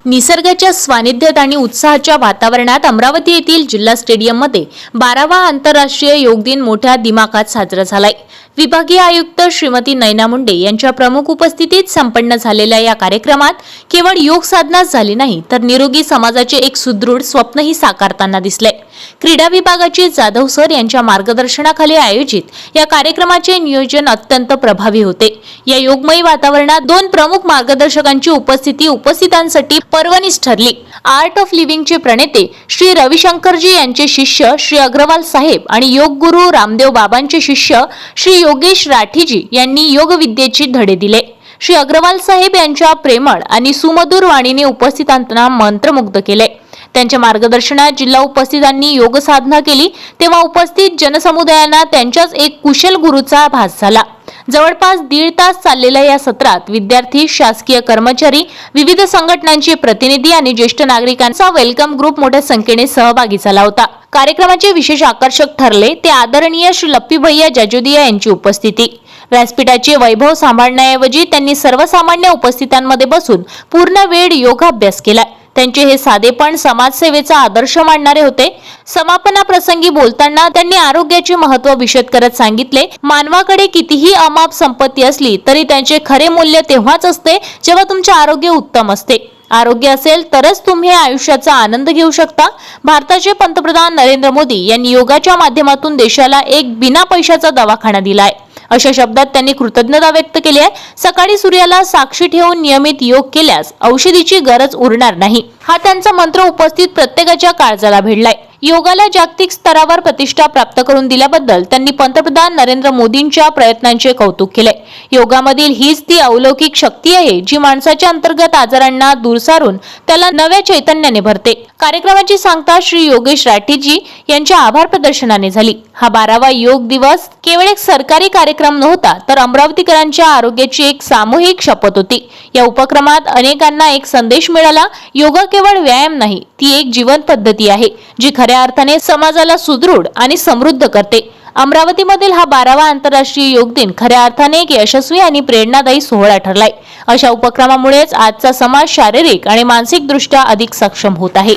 निसर्गाच्या सानिध्यात आणि उत्साहाच्या वातावरणात अमरावती येथील जिल्हा स्टेडियममध्ये 12वा आंतरराष्ट्रीय योग दिन मोठ्या दिमाखात साजरा झालाय। विभागीय आयुक्त श्रीमती नैना मुंडे यांच्या प्रमुख उपस्थितीत संपन्न झालेल्या या कार्यक्रमात केवळ योग साधनाच झाली नाही, तर निरोगी समाजाचे एक सुदृढ स्वप्नही साकारताना दिसले। क्रीडा विभागाचे जाधव सर यांच्या मार्गदर्शनाखाली आयोजित या कार्यक्रमाचे नियोजन अत्यंत प्रभावी होते। या योगमयी वातावरणात दोन प्रमुख मार्गदर्शकांची उपस्थिती उपस्थितांसाठी पर्वणीच ठरली। आर्ट ऑफ लिव्हिंगचे प्रणेते श्री रविशंकरजी यांचे शिष्य श्री अग्रवाल साहेब आणि योग गुरु रामदेव बाबांचे शिष्य श्री योगेश राठीजी यांनी योग विद्येचे धडे दिले। श्री अग्रवाल साहेब यांच्या प्रेमळ आणि सुमधुर वाणीने उपस्थितांना मंत्रमुग्ध केले। त्यांच्या मार्गदर्शनात जिल्हा उपस्थितांनी योग साधना केली, तेव्हा उपस्थित जनसमुदायांना त्यांच्याच एक कुशल गुरुचा भास झाला। जवळपास 1.5 तास चाललेल्या या सत्रात विद्यार्थी, शासकीय कर्मचारी, विविध संघटनांचे प्रतिनिधी आणि ज्येष्ठ नागरिकांचा वेलकम ग्रुप मोठ्या संख्येने सहभागी झाला होता। कार्यक्रमाचे विशेष आकर्षक ठरले ते आदरणीय श्री लप्पी भैया जाजोदिया यांची उपस्थिती। व्यासपीठाचे वैभव सांभाळण्याऐवजी त्यांनी सर्वसामान्य उपस्थितांमध्ये बसून पूर्ण वेळ योगाभ्यास केला। त्यांचे हे साधेपण समाजसेवेचा आदर्श मानणारे होते। समापनाप्रसंगी बोलताना त्यांनी आरोग्याचे महत्त्व विशद करत सांगितले, मानवाकडे कितीही अमाप संपत्ती असली तरी त्यांचे खरे मूल्य तेव्हाच असते जेव्हा तुमचे आरोग्य उत्तम असते। आरोग्य असेल तरच तुम्ही आयुष्याचा आनंद घेऊ शकता। भारताचे पंतप्रधान नरेंद्र मोदी यांनी योगाच्या माध्यमातून देशाला एक बिना पैशाचा दवाखाना दिलाय, अशा शब्दात त्यांनी कृतज्ञता व्यक्त केली आहे। सकाळी सूर्याला साक्षी ठेवून नियमित योग केल्यास औषधीची गरज उरणार नाही, हा त्यांचा मंत्र उपस्थित प्रत्येकाच्या काळजाला भिडलाय। योगाला जागतिक स्तरावर प्रतिष्ठा प्राप्त करून दिल्याबद्दल त्यांनी पंतप्रधान नरेंद्र मोदींच्या प्रयत्नांचे कौतुक केले। योगामधील हीच ती अलौकिक शक्ती आहे जी माणसाच्या अंतर्गत आजारांना दूर सारून त्याला नव्या चैतन्याने भरते। कार्यक्रमाची सांगता श्री योगेश राठीजी यांच्या आभार प्रदर्शनाने झाली। हा 12वा योग दिवस केवळ एक सरकारी कार्यक्रम नव्हता, तर अमरावतीकरांच्या आरोग्याची एक सामूहिक शपथ होती। या उपक्रमात अनेकांना एक संदेश मिळाला, योगा केवळ व्यायाम नाही, ती एक जीवन पद्धती आहे जी खऱ्या अर्थाने समाजाला सुदृढ आणि समृद्ध करते। अमरावतीमधील हा 12वा आंतरराष्ट्रीय योग दिन खऱ्या अर्थाने एक यशस्वी आणि प्रेरणादायी सोहळा ठरलाय। अशा उपक्रमामुळेच आजचा समाज शारीरिक आणि मानसिक दृष्ट्या अधिक सक्षम होत आहे।